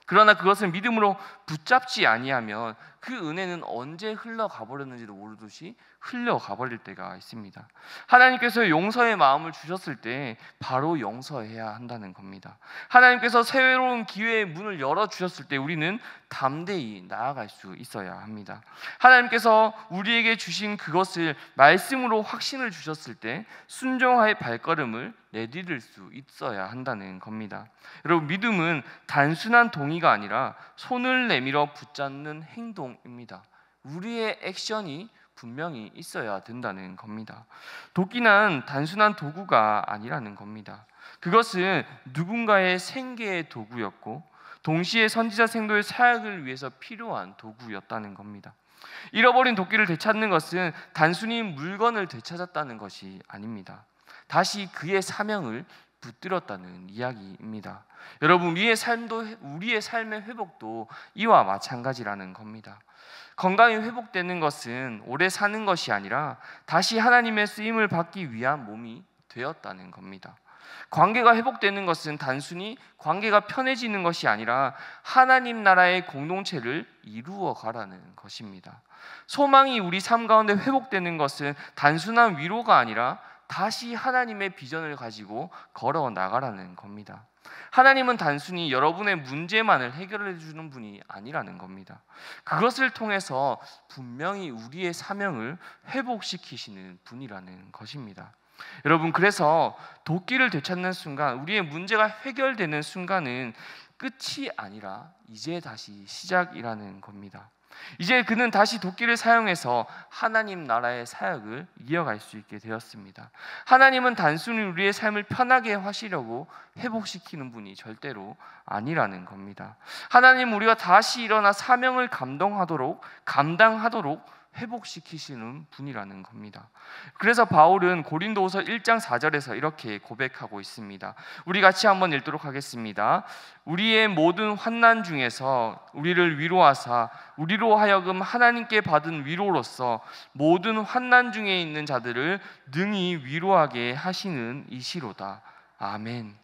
그러나 그것을 믿음으로 붙잡지 아니하면 그 은혜는 언제 흘러가 버렸는지도 모르듯이 흘러가 버릴 때가 있습니다. 하나님께서 용서의 마음을 주셨을 때 바로 용서해야 한다는 겁니다. 하나님께서 새로운 기회의 문을 열어주셨을 때 우리는 담대히 나아갈 수 있어야 합니다. 하나님께서 우리에게 주신 그것을 말씀으로 확신을 주셨을 때 순종의 발걸음을 내디딜 수 있어야 한다는 겁니다. 여러분, 믿음은 단순한 동의가 아니라 손을 내밀어 붙잡는 행동입니다. 우리의 액션이 분명히 있어야 된다는 겁니다. 도끼는 단순한 도구가 아니라는 겁니다. 그것은 누군가의 생계의 도구였고 동시에 선지자 생도의 사역을 위해서 필요한 도구였다는 겁니다. 잃어버린 도끼를 되찾는 것은 단순히 물건을 되찾았다는 것이 아닙니다. 다시 그의 사명을 붙들었다는 이야기입니다. 여러분, 우리의 삶의 회복도 이와 마찬가지라는 겁니다. 건강이 회복되는 것은 오래 사는 것이 아니라 다시 하나님의 쓰임을 받기 위한 몸이 되었다는 겁니다. 관계가 회복되는 것은 단순히 관계가 편해지는 것이 아니라 하나님 나라의 공동체를 이루어 가라는 것입니다. 소망이 우리 삶 가운데 회복되는 것은 단순한 위로가 아니라 다시 하나님의 비전을 가지고 걸어 나가라는 겁니다. 하나님은 단순히 여러분의 문제만을 해결해 주는 분이 아니라는 겁니다. 그것을 통해서 분명히 우리의 사명을 회복시키시는 분이라는 것입니다. 여러분, 그래서 도끼를 되찾는 순간, 우리의 문제가 해결되는 순간은 끝이 아니라 이제 다시 시작이라는 겁니다. 이제 그는 다시 도끼를 사용해서 하나님 나라의 사역을 이어갈 수 있게 되었습니다. 하나님은 단순히 우리의 삶을 편하게 하시려고 회복시키는 분이 절대로 아니라는 겁니다. 하나님은 우리가 다시 일어나 사명을 감당하도록 회복시키시는 분이라는 겁니다. 그래서 바울은 고린도후서 1장 4절에서 이렇게 고백하고 있습니다. 우리 같이 한번 읽도록 하겠습니다. 우리의 모든 환난 중에서 우리를 위로하사 우리로 하여금 하나님께 받은 위로로서 모든 환난 중에 있는 자들을 능히 위로하게 하시는 이시로다. 아멘.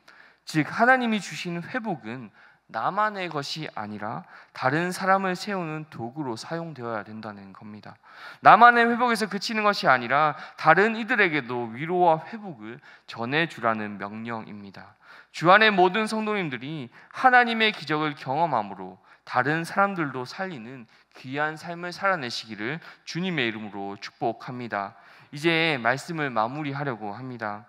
즉, 하나님이 주시는 회복은 나만의 것이 아니라 다른 사람을 세우는 도구로 사용되어야 된다는 겁니다. 나만의 회복에서 그치는 것이 아니라 다른 이들에게도 위로와 회복을 전해주라는 명령입니다. 주 안의 모든 성도님들이 하나님의 기적을 경험함으로 다른 사람들도 살리는 귀한 삶을 살아내시기를 주님의 이름으로 축복합니다. 이제 말씀을 마무리하려고 합니다.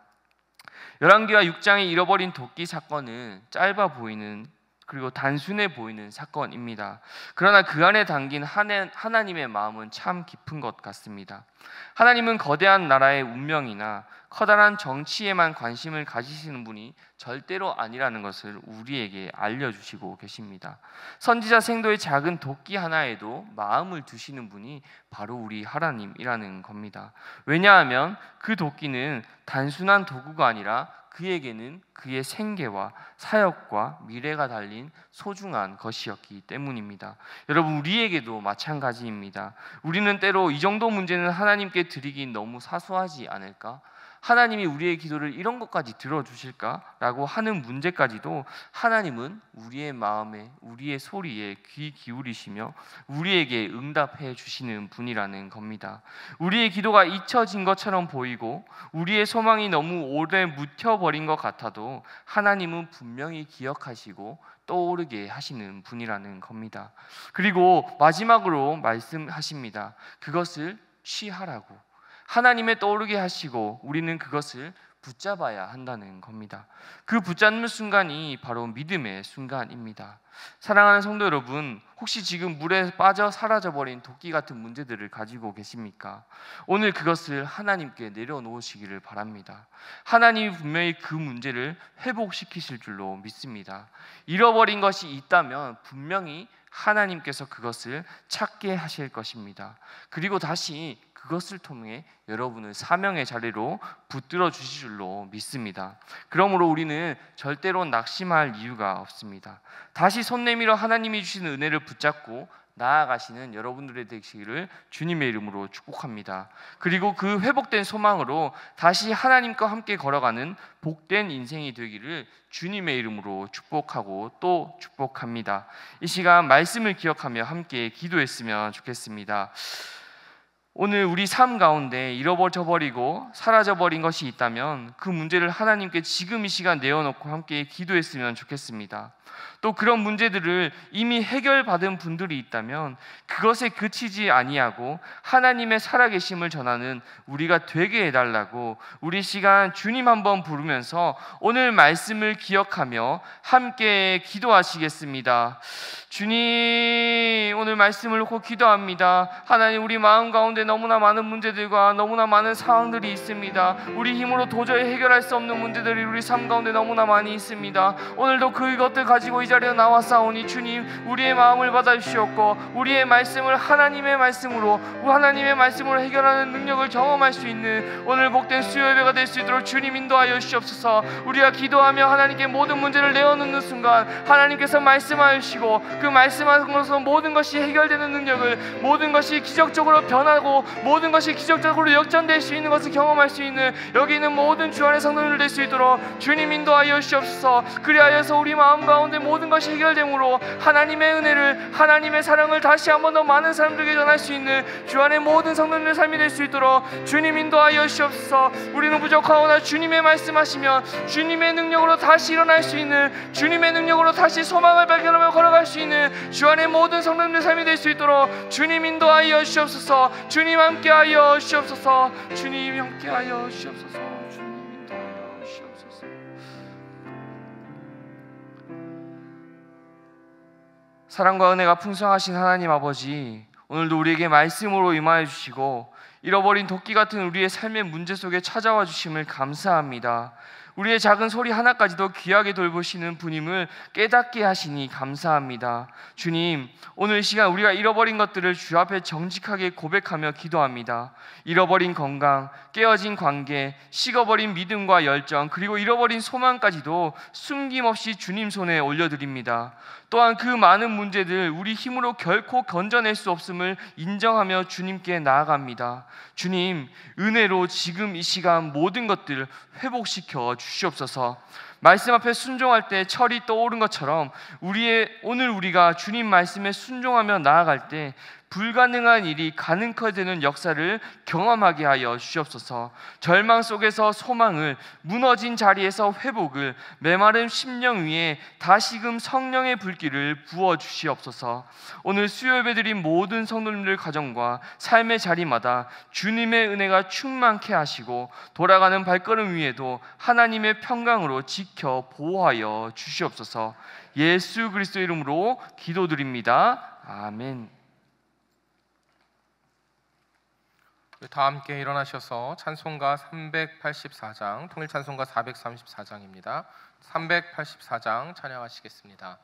열왕기하 6장의 잃어버린 도끼 사건은 짧아 보이는 그리고 단순해 보이는 사건입니다. 그러나 그 안에 담긴 하나님의 마음은 참 깊은 것 같습니다. 하나님은 거대한 나라의 운명이나 커다란 정치에만 관심을 가지시는 분이 절대로 아니라는 것을 우리에게 알려주시고 계십니다. 선지자 생도의 작은 도끼 하나에도 마음을 두시는 분이 바로 우리 하나님이라는 겁니다. 왜냐하면 그 도끼는 단순한 도구가 아니라 그에게는 그의 생계와 사역과 미래가 달린 소중한 것이었기 때문입니다. 여러분, 우리에게도 마찬가지입니다. 우리는 때로 이 정도 문제는 하나님께 드리기 너무 사소하지 않을까? 하나님이 우리의 기도를 이런 것까지 들어주실까라고 하는 문제까지도 하나님은 우리의 마음에, 우리의 소리에 귀 기울이시며 우리에게 응답해 주시는 분이라는 겁니다. 우리의 기도가 잊혀진 것처럼 보이고 우리의 소망이 너무 오래 묻혀버린 것 같아도 하나님은 분명히 기억하시고 떠오르게 하시는 분이라는 겁니다. 그리고 마지막으로 말씀하십니다. 그것을 취하라고. 하나님의 떠오르게 하시고 우리는 그것을 붙잡아야 한다는 겁니다. 그 붙잡는 순간이 바로 믿음의 순간입니다. 사랑하는 성도 여러분, 혹시 지금 물에 빠져 사라져버린 도끼 같은 문제들을 가지고 계십니까? 오늘 그것을 하나님께 내려놓으시기를 바랍니다. 하나님이 분명히 그 문제를 회복시키실 줄로 믿습니다. 잃어버린 것이 있다면 분명히 하나님께서 그것을 찾게 하실 것입니다. 그리고 다시 그것을 통해 여러분을 사명의 자리로 붙들어 주실 줄로 믿습니다. 그러므로 우리는 절대로 낙심할 이유가 없습니다. 다시 손 내밀어 하나님이 주시는 은혜를 붙잡고 나아가시는 여러분들의 되시기를 주님의 이름으로 축복합니다. 그리고 그 회복된 소망으로 다시 하나님과 함께 걸어가는 복된 인생이 되기를 주님의 이름으로 축복하고 또 축복합니다. 이 시간 말씀을 기억하며 함께 기도했으면 좋겠습니다. 오늘 우리 삶 가운데 잃어버려버리고 사라져버린 것이 있다면 그 문제를 하나님께 지금 이 시간 내어놓고 함께 기도했으면 좋겠습니다. 또 그런 문제들을 이미 해결받은 분들이 있다면 그것에 그치지 아니하고 하나님의 살아계심을 전하는 우리가 되게 해달라고 우리 시간 주님 한번 부르면서 오늘 말씀을 기억하며 함께 기도하시겠습니다. 주님, 오늘 말씀을 놓고 기도합니다. 하나님, 우리 마음 가운데 너무나 많은 문제들과 너무나 많은 상황들이 있습니다. 우리 힘으로 도저히 해결할 수 없는 문제들이 우리 삶 가운데 너무나 많이 있습니다. 오늘도 그것들 가지고 이 자리에 나왔사오니 주님, 우리의 마음을 받아주시옵고 우리의 말씀을 하나님의 말씀으로 해결하는 능력을 경험할 수 있는 오늘 복된 수요 예배가 될 수 있도록 주님 인도하여 주시옵소서. 우리가 기도하며 하나님께 모든 문제를 내어놓는 순간 하나님께서 말씀하여 주시고 그 말씀하는 것으로 모든 것이 해결되는 능력을, 모든 것이 기적적으로 변하고 모든 것이 기적적으로 역전될 수 있는 것을 경험할 수 있는 여기 있는 모든 주 안의 성도들 될 수 있도록 주님 인도하여 주시옵소서. 그리하여서 우리 마음 가운데 모든 것이 해결됨으로 하나님의 은혜를, 하나님의 사랑을 다시 한 번 더 많은 사람들에게 전할 수 있는 주 안의 모든 성도들의 삶이 될 수 있도록 주님 인도하여 주시옵소서. 우리는 부족하오나 주님의 말씀하시면 주님의 능력으로 다시 일어날 수 있는, 주님의 능력으로 다시 소망을 발견하며 걸어갈 수 있는 주 안의 모든 성도들의 삶이 될 수 있도록 주님 인도하여 주시옵소서. 주님 함께하여 주시옵소서. 주님 함께하여 주시옵소서. 주님 인도하여 주시옵소서. 사랑과 은혜가 풍성하신 하나님 아버지, 오늘도 우리에게 말씀으로 임하여 주시고 잃어버린 도끼 같은 우리의 삶의 문제 속에 찾아와 주심을 감사합니다. 우리의 작은 소리 하나까지도 귀하게 돌보시는 분임을 깨닫게 하시니 감사합니다. 주님, 오늘 이 시간 우리가 잃어버린 것들을 주 앞에 정직하게 고백하며 기도합니다. 잃어버린 건강, 깨어진 관계, 식어버린 믿음과 열정, 그리고 잃어버린 소망까지도 숨김없이 주님 손에 올려드립니다. 또한 그 많은 문제들 우리 힘으로 결코 건져낼 수 없음을 인정하며 주님께 나아갑니다. 주님, 은혜로 지금 이 시간 모든 것들을 회복시켜 주시옵소서. 말씀 앞에 순종할 때 철이 떠오른 것처럼 오늘 우리가 주님 말씀에 순종하며 나아갈 때 불가능한 일이 가능하게 되는 역사를 경험하게 하여 주시옵소서. 절망 속에서 소망을, 무너진 자리에서 회복을, 메마른 심령 위에 다시금 성령의 불길을 부어 주시옵소서. 오늘 수요 예배드린 모든 성도님들 가정과 삶의 자리마다 주님의 은혜가 충만케 하시고 돌아가는 발걸음 위에도 하나님의 평강으로 지켜 보호하여 주시옵소서. 예수 그리스도 이름으로 기도드립니다. 아멘. 다 함께 일어나셔서 찬송가 384장, 통일 찬송가 434장입니다. 384장 찬양하시겠습니다.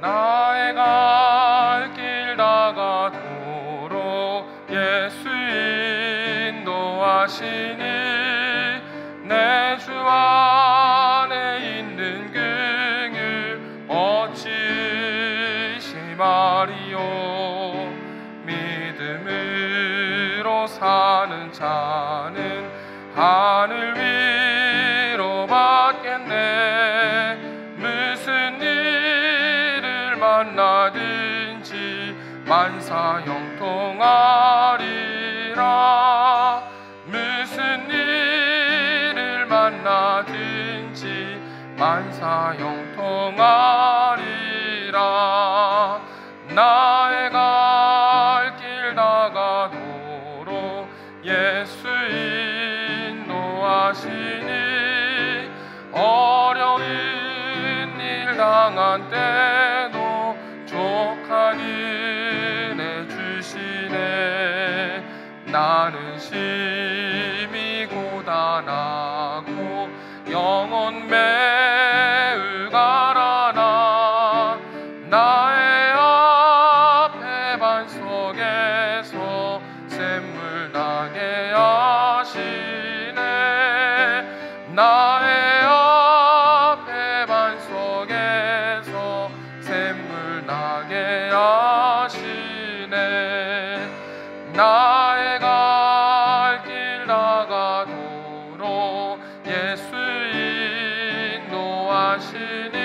나의 갈 길 다가도록 예수 인도하시니 내 주 안에 있는 긍휼 어찌 말이요 믿음으로 사는 자는 하늘 위로 받겠네. 무슨 일을 만나든지 만사 형통하리라. 무슨 일을 만나든지 만사 형통하리라. 나의 갈 길 다가도록 예수 인도하시니 어려운 일 당한 때도 족한 은혜 주시네. 나는 심히 고단하고 영혼 매우 가라나. 나의 앞에 반석에서 샘물 나게 하시네. 나의 앞에 반석에서 샘물 나게 하시네. 나의 갈 길 다가도록 예수 인도하시니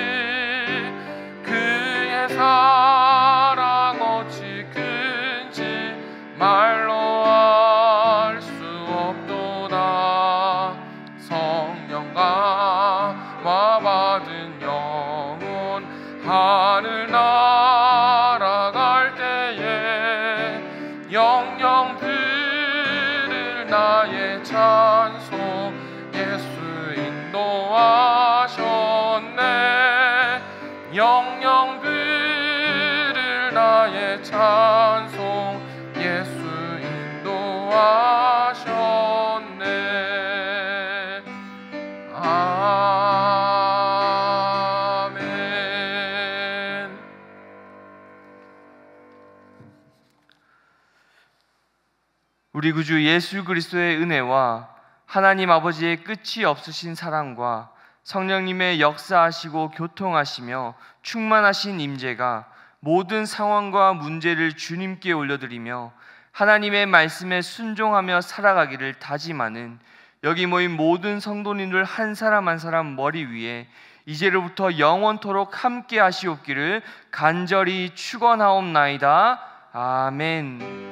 그의 사랑 어찌 큰지 말로 알 수 없도다. 성령 감화 받은 영혼 하늘 날아갈 때에 영영 들을 나의 찬송 예수 인도하셨네. 영영 들을 나의 찬송 예수 인도하셨네. 아멘. 우리 구주 예수 그리스도의 은혜와 하나님 아버지의 끝이 없으신 사랑과 성령님의 역사하시고 교통하시며 충만하신 임재가 모든 상황과 문제를 주님께 올려드리며 하나님의 말씀에 순종하며 살아가기를 다짐하는 여기 모인 모든 성도님들 한 사람 한 사람 머리 위에 이제로부터 영원토록 함께 하시옵기를 간절히 축원하옵나이다. 아멘.